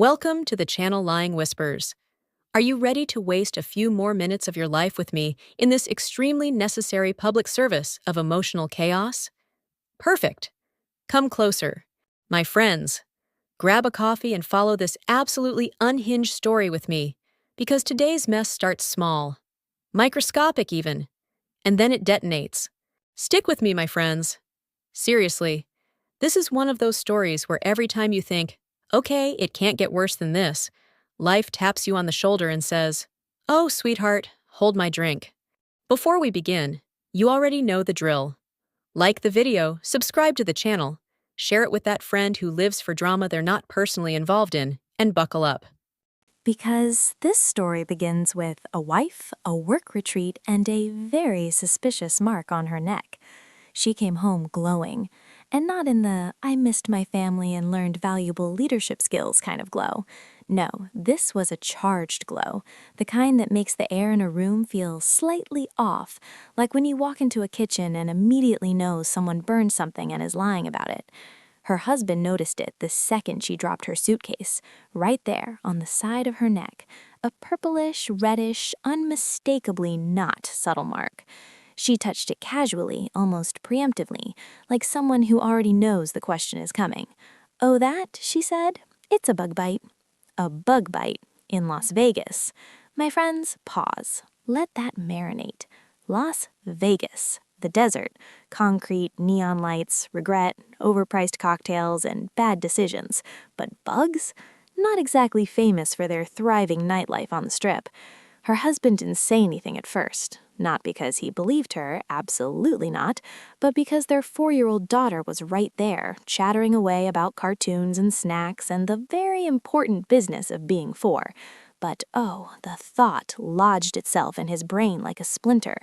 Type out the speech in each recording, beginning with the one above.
Welcome to the channel Lying Whispers. Are you ready to waste a few more minutes of your life with me in this extremely necessary public service of emotional chaos? Perfect. Come closer. My friends, grab a coffee and follow this absolutely unhinged story with me, because today's mess starts small, microscopic even, and then it detonates. Stick with me, my friends. Seriously, this is one of those stories where every time you think, okay, it can't get worse than this, life taps you on the shoulder and says, oh, sweetheart, hold my drink. Before we begin, you already know the drill. Like the video, subscribe to the channel, share it with that friend who lives for drama they're not personally involved in, and buckle up. Because this story begins with a wife, a work retreat, and a very suspicious mark on her neck. She came home glowing, and not in the I missed my family and learned valuable leadership skills kind of glow. No, this was a charged glow, the kind that makes the air in a room feel slightly off, like when you walk into a kitchen and immediately know someone burned something and is lying about it. Her husband noticed it the second she dropped her suitcase, right there on the side of her neck, a purplish, reddish, unmistakably not subtle mark. She touched it casually, almost preemptively, like someone who already knows the question is coming. Oh, that, she said, it's a bug bite. A bug bite in Las Vegas. My friends, pause. Let that marinate. Las Vegas, the desert, concrete, neon lights, regret, overpriced cocktails, and bad decisions. But bugs? Not exactly famous for their thriving nightlife on the Strip. Her husband didn't say anything at first, not because he believed her, absolutely not, but because their 4-year-old daughter was right there, chattering away about cartoons and snacks and the very important business of being 4. But oh, the thought lodged itself in his brain like a splinter.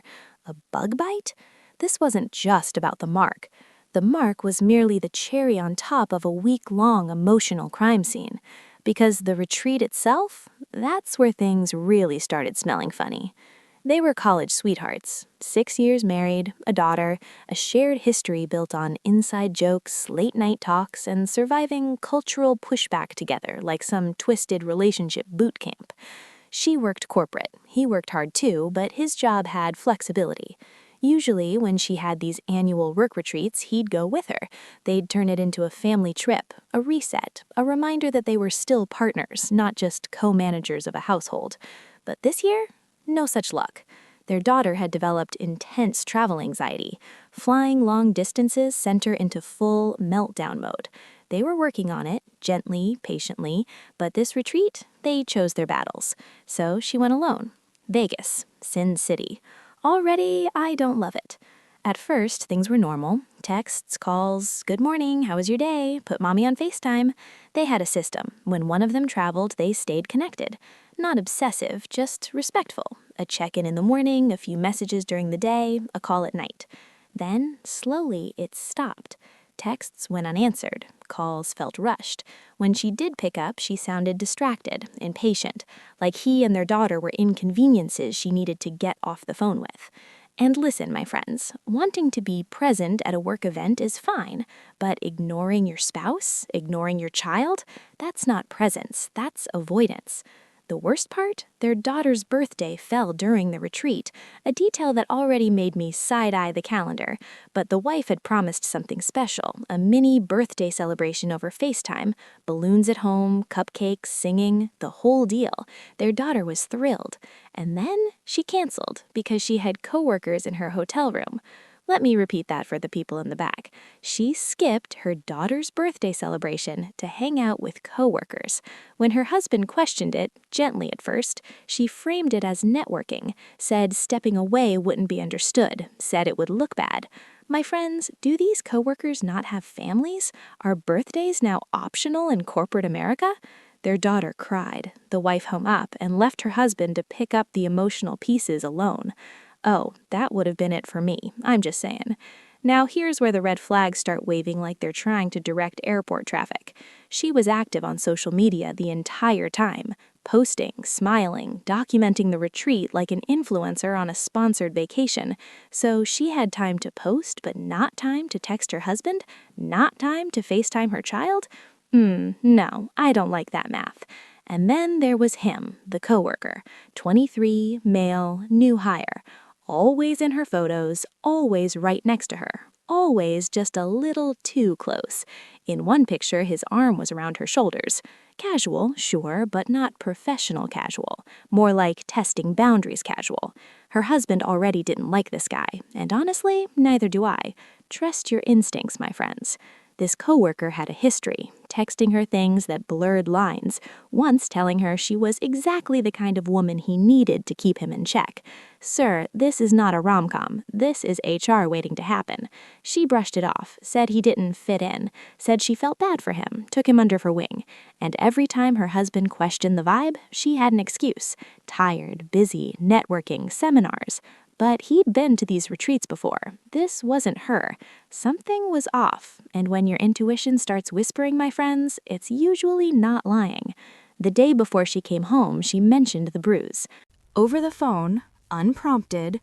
A bug bite? This wasn't just about the mark. The mark was merely the cherry on top of a week-long emotional crime scene. Because the retreat itself, that's where things really started smelling funny. They were college sweethearts, 6 years married, a daughter, a shared history built on inside jokes, late-night talks, and surviving cultural pushback together like some twisted relationship boot camp. She worked corporate. He worked hard too, but his job had flexibility. Usually, when she had these annual work retreats, he'd go with her. They'd turn it into a family trip, a reset, a reminder that they were still partners, not just co-managers of a household. But this year, no such luck. Their daughter had developed intense travel anxiety. Flying long distances sent her into full meltdown mode. They were working on it, gently, patiently, but this retreat, they chose their battles. So she went alone. Vegas, Sin City. Already, I don't love it. At first, things were normal. Texts, calls, good morning, how was your day, put mommy on FaceTime. They had a system. When one of them traveled, they stayed connected. Not obsessive, just respectful. A check-in in the morning, a few messages during the day, a call at night. Then, slowly, it stopped. Texts went unanswered. Calls felt rushed. When she did pick up, she sounded distracted, impatient, like he and their daughter were inconveniences she needed to get off the phone with. And listen, my friends, wanting to be present at a work event is fine, but ignoring your spouse, ignoring your child, that's not presence, that's avoidance. The worst part? Their daughter's birthday fell during the retreat, a detail that already made me side-eye the calendar. But the wife had promised something special, a mini birthday celebration over FaceTime, balloons at home, cupcakes, singing, the whole deal. Their daughter was thrilled. And then she canceled because she had coworkers in her hotel room. Let me repeat that for the people in the back. She skipped her daughter's birthday celebration to hang out with coworkers. When her husband questioned it, gently at first, she framed it as networking, said stepping away wouldn't be understood, said it would look bad. My friends, do these coworkers not have families? Are birthdays now optional in corporate America? Their daughter cried. The wife hung up and left her husband to pick up the emotional pieces alone. Oh, that would have been it for me, I'm just saying. Now here's where the red flags start waving like they're trying to direct airport traffic. She was active on social media the entire time, posting, smiling, documenting the retreat like an influencer on a sponsored vacation. So she had time to post, but not time to text her husband, not time to FaceTime her child. No, I don't like that math. And then there was him, the coworker, 23, male, new hire, always in her photos, always right next to her, always just a little too close. In one picture, his arm was around her shoulders. Casual, sure, but not professional casual. More like testing boundaries casual. Her husband already didn't like this guy, and honestly, neither do I. Trust your instincts, my friends. This coworker had a history, texting her things that blurred lines, once telling her she was exactly the kind of woman he needed to keep him in check. Sir, this is not a rom-com. This is HR waiting to happen. She brushed it off, said he didn't fit in, said she felt bad for him, took him under her wing. And every time her husband questioned the vibe, she had an excuse. Tired, busy, networking, seminars. But he'd been to these retreats before. This wasn't her. Something was off, and when your intuition starts whispering, my friends, it's usually not lying. The day before she came home, she mentioned the bruise. Over the phone, unprompted,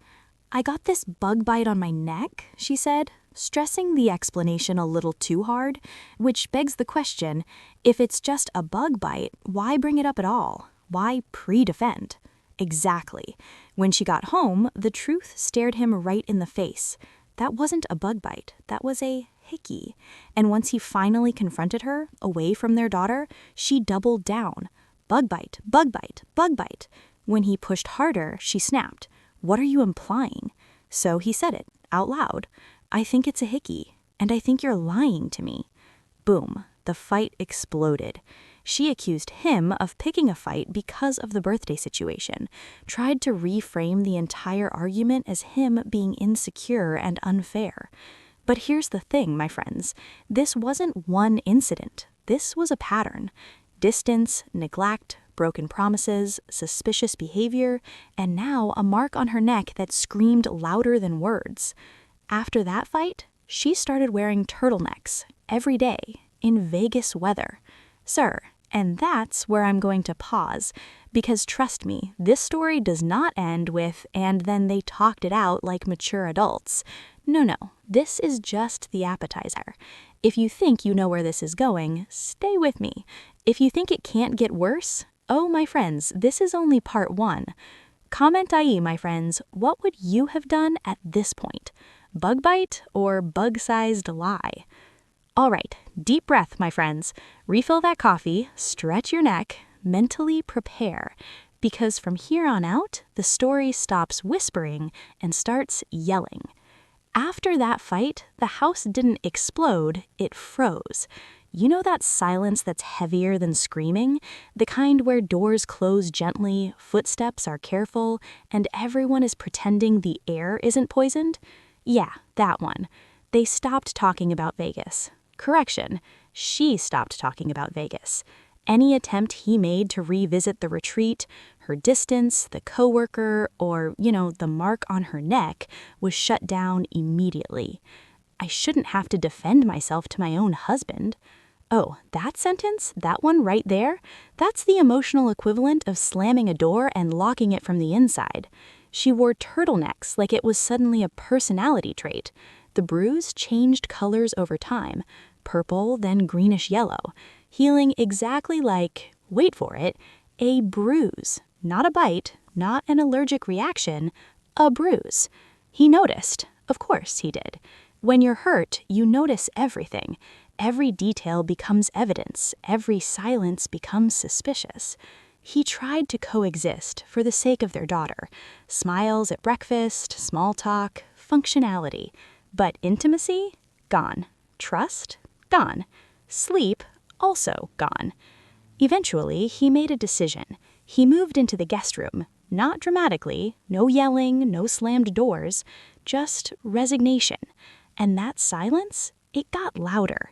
"I got this bug bite on my neck," she said, stressing the explanation a little too hard, which begs the question, if it's just a bug bite, why bring it up at all? Why pre-defend? Exactly. When she got home, the truth stared him right in the face. That wasn't a bug bite, that was a hickey. And once he finally confronted her, away from their daughter, she doubled down. Bug bite, bug bite, bug bite. When he pushed harder, she snapped. "What are you implying?" So he said it, out loud. "I think it's a hickey, and I think you're lying to me." Boom, the fight exploded. She accused him of picking a fight because of the birthday situation, tried to reframe the entire argument as him being insecure and unfair. But here's the thing, my friends. This wasn't one incident. This was a pattern. Distance, neglect, broken promises, suspicious behavior, and now a mark on her neck that screamed louder than words. After that fight, she started wearing turtlenecks every day in Vegas weather. Sir, and that's where I'm going to pause, because trust me, this story does not end with, "and then they talked it out like mature adults." No, this is just the appetizer. If you think you know where this is going, stay with me. If you think it can't get worse, oh, my friends, this is only part one. Comment IE, my friends, what would you have done at this point? Bug bite or bug-sized lie? All right, deep breath, my friends. Refill that coffee, stretch your neck, mentally prepare. Because from here on out, the story stops whispering and starts yelling. After that fight, the house didn't explode, it froze. You know that silence that's heavier than screaming? The kind where doors close gently, footsteps are careful, and everyone is pretending the air isn't poisoned? Yeah, that one. They stopped talking about Vegas. Correction, she stopped talking about Vegas. Any attempt he made to revisit the retreat, her distance, the coworker, or, the mark on her neck was shut down immediately. I shouldn't have to defend myself to my own husband. Oh, that sentence, that one right there, that's the emotional equivalent of slamming a door and locking it from the inside. She wore turtlenecks like it was suddenly a personality trait. The bruise changed colors over time, purple, then greenish yellow, healing exactly like, wait for it, a bruise. Not a bite, not an allergic reaction, a bruise. He noticed. Of course he did. When you're hurt, you notice everything. Every detail becomes evidence. Every silence becomes suspicious. He tried to coexist for the sake of their daughter. Smiles at breakfast, small talk, functionality. But intimacy? Gone. Trust? Gone. Sleep? Also gone. Eventually, he made a decision. He moved into the guest room. Not dramatically, no yelling, no slammed doors, just resignation. And that silence, it got louder.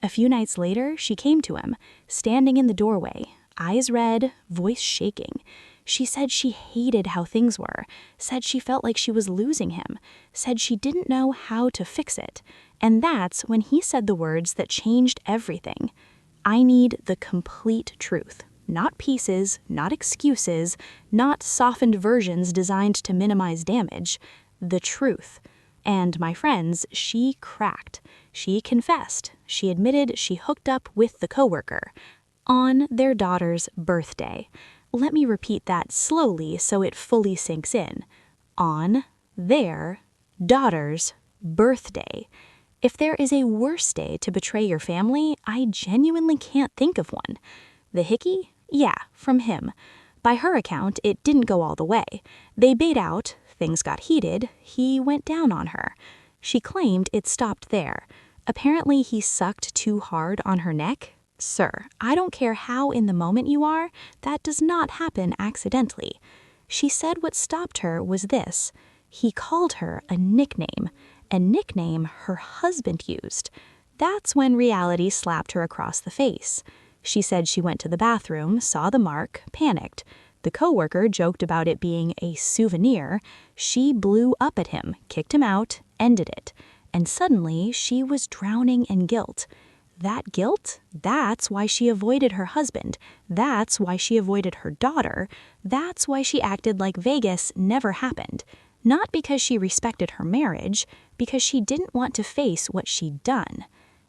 A few nights later, she came to him, standing in the doorway, eyes red, voice shaking. She said she hated how things were, said she felt like she was losing him, said she didn't know how to fix it. And that's when he said the words that changed everything. "I need the complete truth. Not pieces, not excuses, not softened versions designed to minimize damage. The truth." And my friends, she cracked. She confessed. She admitted she hooked up with the coworker on their daughter's birthday. Let me repeat that slowly so it fully sinks in. On their daughter's birthday. If there is a worse day to betray your family, I genuinely can't think of one. The Hickey? Yeah, from him. By her account, it didn't go all the way. They bait out, things got heated, he went down on her. She claimed it stopped there. Apparently he sucked too hard on her neck. Sir, I don't care how in the moment you are, that does not happen accidentally. She said what stopped her was this. He called her a nickname her husband used. That's when reality slapped her across the face. She said she went to the bathroom, saw the mark, panicked. The coworker joked about it being a souvenir. She blew up at him, kicked him out, ended it. And suddenly she was drowning in guilt. That guilt? That's why she avoided her husband. That's why she avoided her daughter. That's why she acted like Vegas never happened. Not because she respected her marriage, because she didn't want to face what she'd done.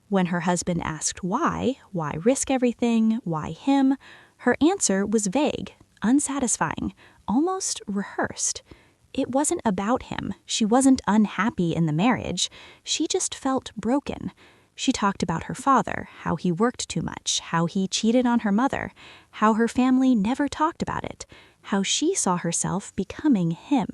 When her husband asked why risk everything, why him, her answer was vague, unsatisfying, almost rehearsed. It wasn't about him. She wasn't unhappy in the marriage. She just felt broken. She talked about her father, how he worked too much, how he cheated on her mother, how her family never talked about it, how she saw herself becoming him.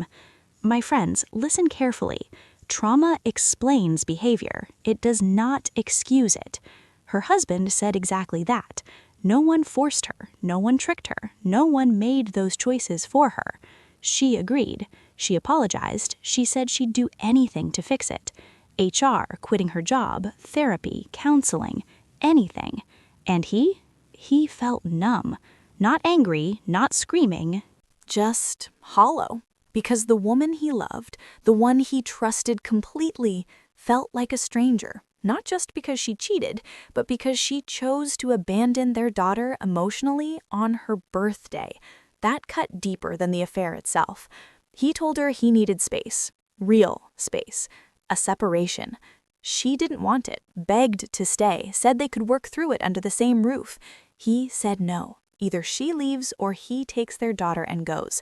My friends, listen carefully. Trauma explains behavior. It does not excuse it. Her husband said exactly that. No one forced her. No one tricked her. No one made those choices for her. She agreed. She apologized. She said she'd do anything to fix it. HR, quitting her job, therapy, counseling, anything. And he felt numb. Not angry, not screaming, just hollow. Because the woman he loved, the one he trusted completely, felt like a stranger. Not just because she cheated, but because she chose to abandon their daughter emotionally on her birthday. That cut deeper than the affair itself. He told her he needed space. Real space. A separation. She didn't want it, begged to stay, said they could work through it under the same roof. He said no. Either she leaves or he takes their daughter and goes.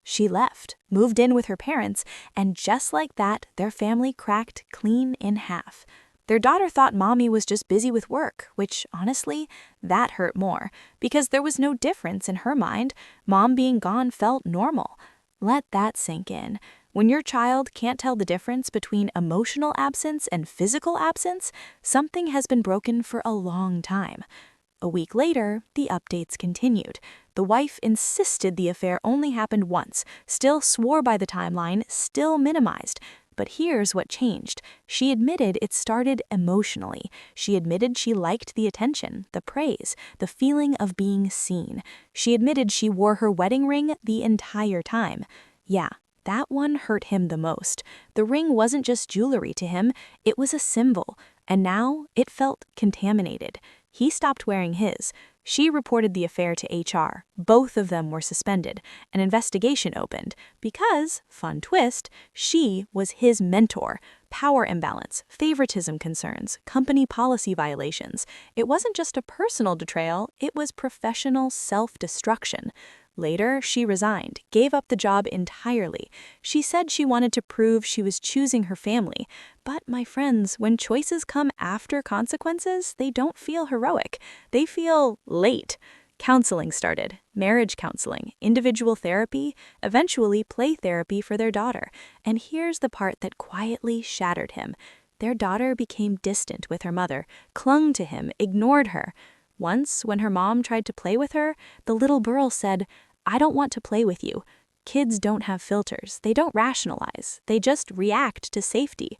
She left, moved in with her parents, and just like that, their family cracked clean in half. Their daughter thought mommy was just busy with work, which, honestly, that hurt more, because there was no difference in her mind. Mom being gone felt normal. Let that sink in. When your child can't tell the difference between emotional absence and physical absence, something has been broken for a long time. A week later, the updates continued. The wife insisted the affair only happened once, still swore by the timeline, still minimized. But here's what changed. She admitted it started emotionally. She admitted she liked the attention, the praise, the feeling of being seen. She admitted she wore her wedding ring the entire time. Yeah, that one hurt him the most. The ring wasn't just jewelry to him, it was a symbol. And now it felt contaminated. He stopped wearing his. She reported the affair to HR. Both of them were suspended. An investigation opened because, fun twist, she was his mentor. Power imbalance, favoritism concerns, company policy violations. It wasn't just a personal betrayal, it was professional self-destruction. Later, she resigned, gave up the job entirely. She said she wanted to prove she was choosing her family. But, my friends, when choices come after consequences, they don't feel heroic. They feel late. Counseling started, marriage counseling, individual therapy, eventually play therapy for their daughter. And here's the part that quietly shattered him. Their daughter became distant with her mother, clung to him, ignored her. Once, when her mom tried to play with her, the little girl said, "I don't want to play with you." Kids don't have filters. They don't rationalize. They just react to safety.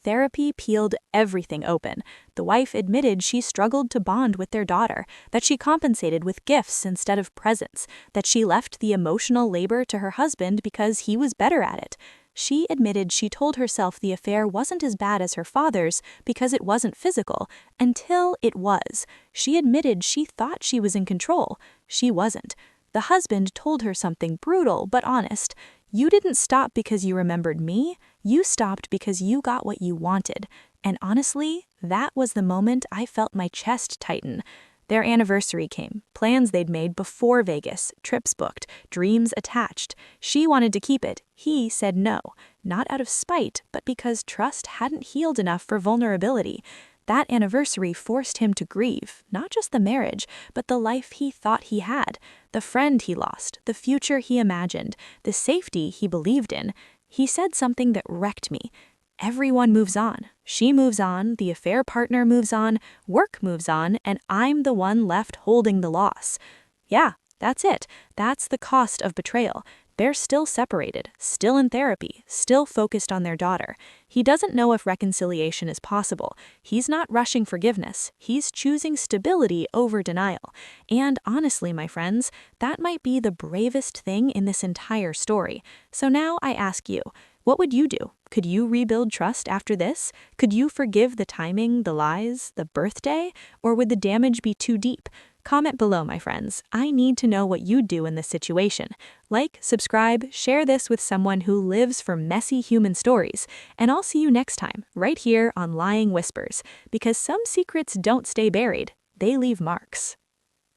Therapy peeled everything open. The wife admitted she struggled to bond with their daughter, that she compensated with gifts instead of presents, that she left the emotional labor to her husband because he was better at it. She admitted she told herself the affair wasn't as bad as her father's because it wasn't physical, until it was. She admitted she thought she was in control. She wasn't. The husband told her something brutal but honest. You didn't stop because you remembered me, you stopped because you got what you wanted. And honestly, that was the moment I felt my chest tighten. Their anniversary came, plans they'd made before Vegas, trips booked, dreams attached. She wanted to keep it, he said no, not out of spite, but because trust hadn't healed enough for vulnerability. That anniversary forced him to grieve, not just the marriage, but the life he thought he had, the friend he lost, the future he imagined, the safety he believed in. He said something that wrecked me. Everyone moves on. She moves on, the affair partner moves on, work moves on, and I'm the one left holding the loss. Yeah, that's it. That's the cost of betrayal. They're still separated, still in therapy, still focused on their daughter. He doesn't know if reconciliation is possible. He's not rushing forgiveness. He's choosing stability over denial. And honestly, my friends, that might be the bravest thing in this entire story. So now I ask you, what would you do? Could you rebuild trust after this? Could you forgive the timing, the lies, the birthday? Or would the damage be too deep? Comment below, my friends. I need to know what you'd do in this situation. Like, subscribe, share this with someone who lives for messy human stories. And I'll see you next time, right here on Lying Whispers. Because some secrets don't stay buried. They leave marks.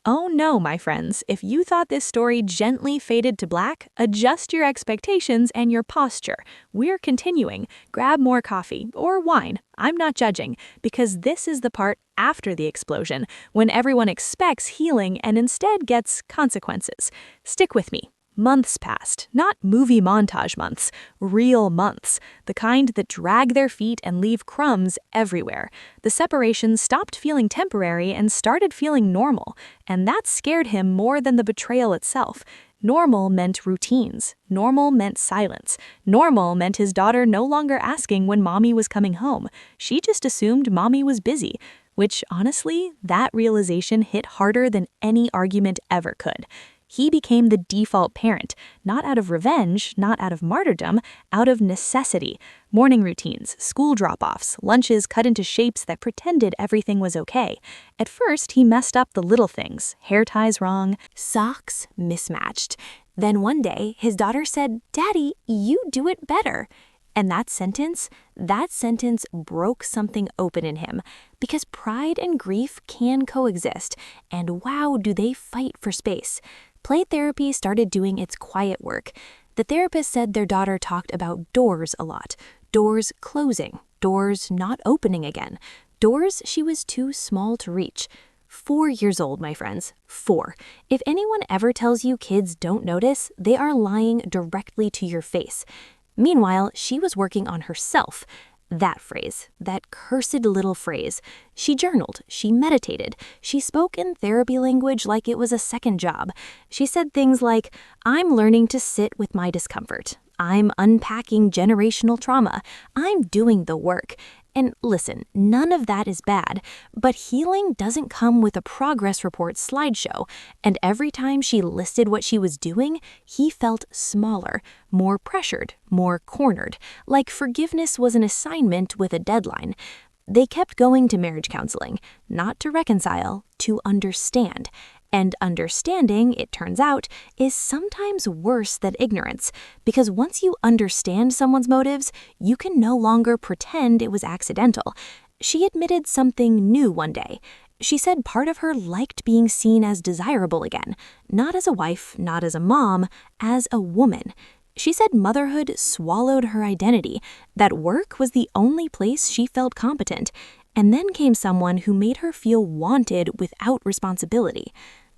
Oh no, my friends, if you thought this story gently faded to black, adjust your expectations and your posture. We're continuing. Grab more coffee or wine. I'm not judging, because this is the part after the explosion, when everyone expects healing and instead gets consequences. Stick with me. Months passed, not movie montage months, real months, the kind that drag their feet and leave crumbs everywhere. The separation stopped feeling temporary and started feeling normal, and that scared him more than the betrayal itself. Normal meant routines. Normal meant silence. Normal meant his daughter no longer asking when mommy was coming home. She just assumed mommy was busy, which honestly, that realization hit harder than any argument ever could. He became the default parent, not out of revenge, not out of martyrdom, out of necessity. Morning routines, school drop-offs, lunches cut into shapes that pretended everything was okay. At first, he messed up the little things, hair ties wrong, socks mismatched. Then one day, his daughter said, "Daddy, you do it better." And that sentence broke something open in him, because pride and grief can coexist, and wow, do they fight for space. Play therapy started doing its quiet work. The therapist said their daughter talked about doors a lot, doors closing, doors not opening again, doors she was too small to reach. 4 years old, my friends, 4. If anyone ever tells you kids don't notice, they are lying directly to your face. Meanwhile, she was working on herself. That phrase, that cursed little phrase. She journaled, she meditated, she spoke in therapy language like it was a second job. She said things like, "I'm learning to sit with my discomfort. I'm unpacking generational trauma. I'm doing the work." And listen, none of that is bad, but healing doesn't come with a progress report slideshow, and every time she listed what she was doing, he felt smaller, more pressured, more cornered, like forgiveness was an assignment with a deadline. They kept going to marriage counseling, not to reconcile, to understand. And understanding, it turns out, is sometimes worse than ignorance, because once you understand someone's motives, you can no longer pretend it was accidental. She admitted something new one day. She said part of her liked being seen as desirable again, not as a wife, not as a mom, as a woman. She said motherhood swallowed her identity, that work was the only place she felt competent. And then came someone who made her feel wanted without responsibility.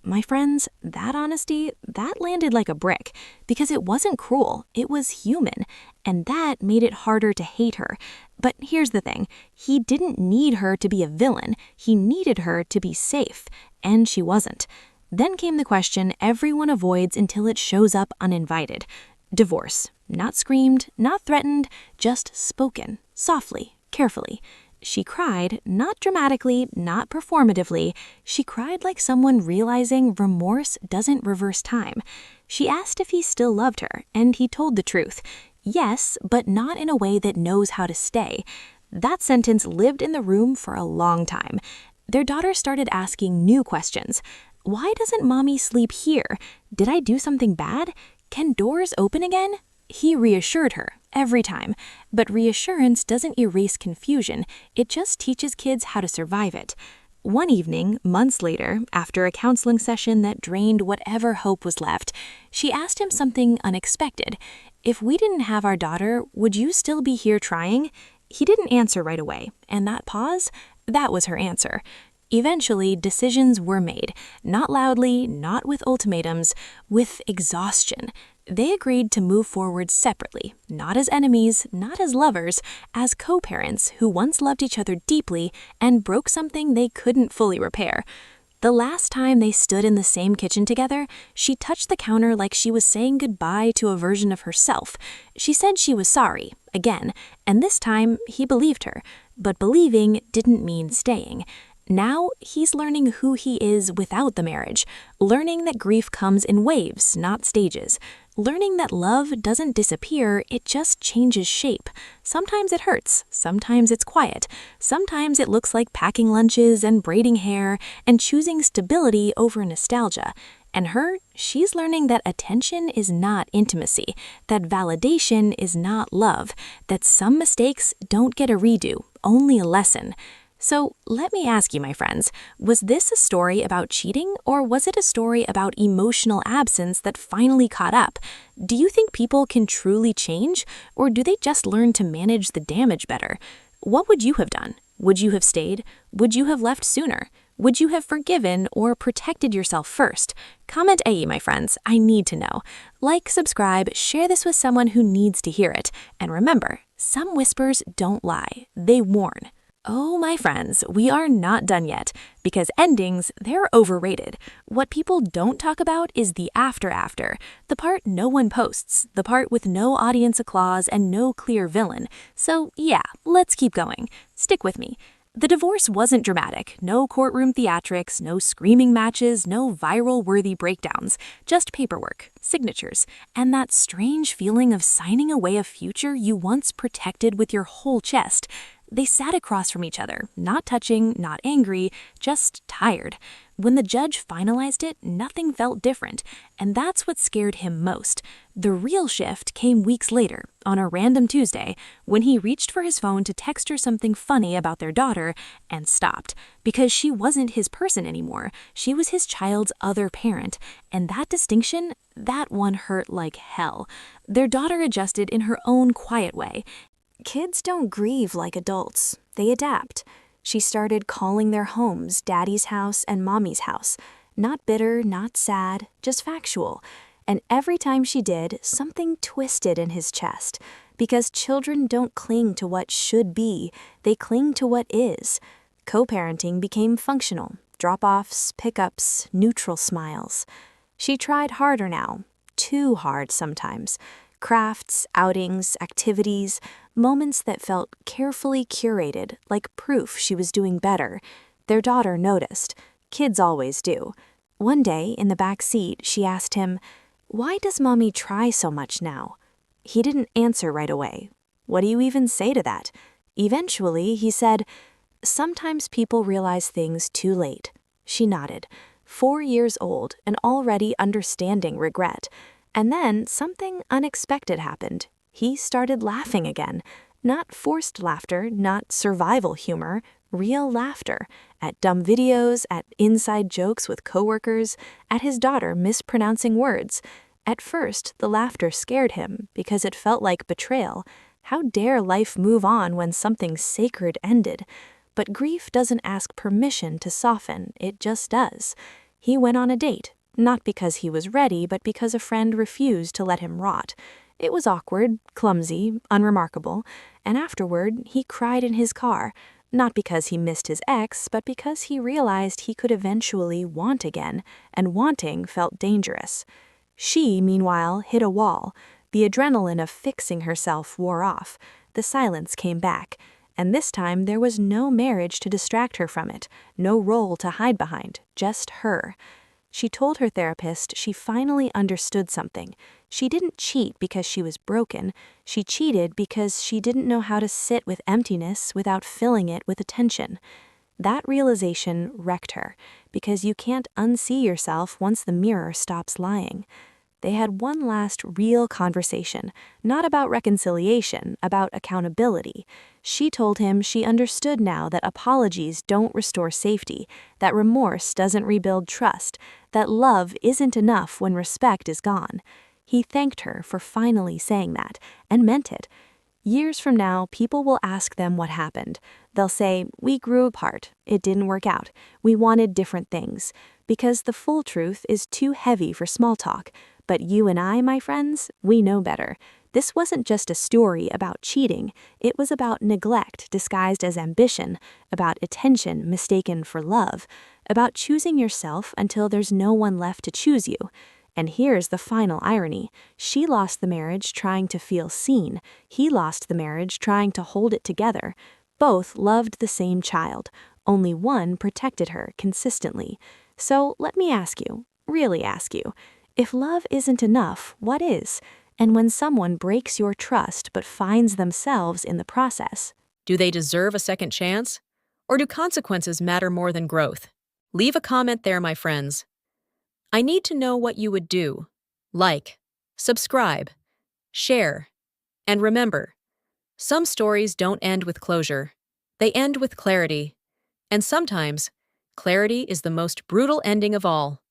My friends, that honesty, that landed like a brick, because it wasn't cruel, it was human, and that made it harder to hate her. But here's the thing, he didn't need her to be a villain, he needed her to be safe, and she wasn't. Then came the question everyone avoids until it shows up uninvited. Divorce. Not screamed, not threatened, just spoken, softly, carefully. She cried, not dramatically, not performatively. She cried like someone realizing remorse doesn't reverse time. She asked if he still loved her, and he told the truth. Yes, but not in a way that knows how to stay. That sentence lived in the room for a long time. Their daughter started asking new questions. Why doesn't mommy sleep here? Did I do something bad? Can doors open again? He reassured her every time, but reassurance doesn't erase confusion, it just teaches kids how to survive it. One evening, months later, after a counseling session that drained whatever hope was left, she asked him something unexpected. If we didn't have our daughter, would you still be here trying? He didn't answer right away, and that pause, that was her answer. Eventually, decisions were made, not loudly, not with ultimatums, with exhaustion. They agreed to move forward separately, not as enemies, not as lovers, as co-parents who once loved each other deeply and broke something they couldn't fully repair. The last time they stood in the same kitchen together, she touched the counter like she was saying goodbye to a version of herself. She said she was sorry, again, and this time he believed her. But believing didn't mean staying. Now he's learning who he is without the marriage, learning that grief comes in waves, not stages, learning that love doesn't disappear, it just changes shape. Sometimes it hurts, sometimes it's quiet, sometimes it looks like packing lunches and braiding hair and choosing stability over nostalgia. And her, she's learning that attention is not intimacy, that validation is not love, that some mistakes don't get a redo, only a lesson. So let me ask you, my friends, was this a story about cheating, or was it a story about emotional absence that finally caught up? Do you think people can truly change, or do they just learn to manage the damage better? What would you have done? Would you have stayed? Would you have left sooner? Would you have forgiven or protected yourself first? Comment AE, my friends. I need to know. Like, subscribe, share this with someone who needs to hear it. And remember, some whispers don't lie. They warn. Oh, my friends, we are not done yet, because endings, they're overrated. What people don't talk about is the after, the part no one posts, the part with no audience applause and no clear villain. So yeah, let's keep going. Stick with me. The divorce wasn't dramatic, no courtroom theatrics, no screaming matches, no viral-worthy breakdowns, just paperwork, signatures, and that strange feeling of signing away a future you once protected with your whole chest. They sat across from each other, not touching, not angry, just tired. When the judge finalized it, nothing felt different, and that's what scared him most. The real shift came weeks later, on a random Tuesday, when he reached for his phone to text her something funny about their daughter and stopped, because she wasn't his person anymore. She was his child's other parent, and that distinction, that one hurt like hell. Their daughter adjusted in her own quiet way. Kids don't grieve like adults. They adapt. She started calling their homes Daddy's house and Mommy's house. Not bitter, not sad, just factual. And every time she did, something twisted in his chest. Because children don't cling to what should be, they cling to what is. Co-parenting became functional. Drop-offs, pickups, neutral smiles. She tried harder now. Too hard sometimes. Crafts, outings, activities, moments that felt carefully curated, like proof she was doing better. Their daughter noticed. Kids always do. One day, in the back seat, she asked him, "Why does Mommy try so much now?" He didn't answer right away. What do you even say to that? Eventually, he said, "Sometimes people realize things too late." She nodded. 4 years old and already understanding regret. And then something unexpected happened. He started laughing again. Not forced laughter, not survival humor, real laughter. At dumb videos, at inside jokes with coworkers, at his daughter mispronouncing words. At first, the laughter scared him because it felt like betrayal. How dare life move on when something sacred ended? But grief doesn't ask permission to soften, it just does. He went on a date. Not because he was ready, but because a friend refused to let him rot. It was awkward, clumsy, unremarkable, and afterward he cried in his car, not because he missed his ex, but because he realized he could eventually want again, and wanting felt dangerous. She, meanwhile, hit a wall. The adrenaline of fixing herself wore off. The silence came back, and this time there was no marriage to distract her from it, no role to hide behind, just her. She told her therapist she finally understood something. She didn't cheat because she was broken. She cheated because she didn't know how to sit with emptiness without filling it with attention. That realization wrecked her, because you can't unsee yourself once the mirror stops lying. They had one last real conversation, not about reconciliation, about accountability. She told him she understood now that apologies don't restore safety, that remorse doesn't rebuild trust, that love isn't enough when respect is gone. He thanked her for finally saying that, and meant it. Years from now, people will ask them what happened. They'll say, "We grew apart. It didn't work out. We wanted different things." Because the full truth is too heavy for small talk. But you and I, my friends, we know better. This wasn't just a story about cheating. It was about neglect disguised as ambition, about attention mistaken for love, about choosing yourself until there's no one left to choose you. And here's the final irony. She lost the marriage trying to feel seen. He lost the marriage trying to hold it together. Both loved the same child. Only one protected her consistently. So let me ask you, really ask you, if love isn't enough, what is? And when someone breaks your trust but finds themselves in the process, Do they deserve a second chance? Or do consequences matter more than growth? Leave a comment there, my friends. I need to know what you would do. Like, subscribe, share, and remember, some stories don't end with closure. They end with clarity. And sometimes, clarity is the most brutal ending of all.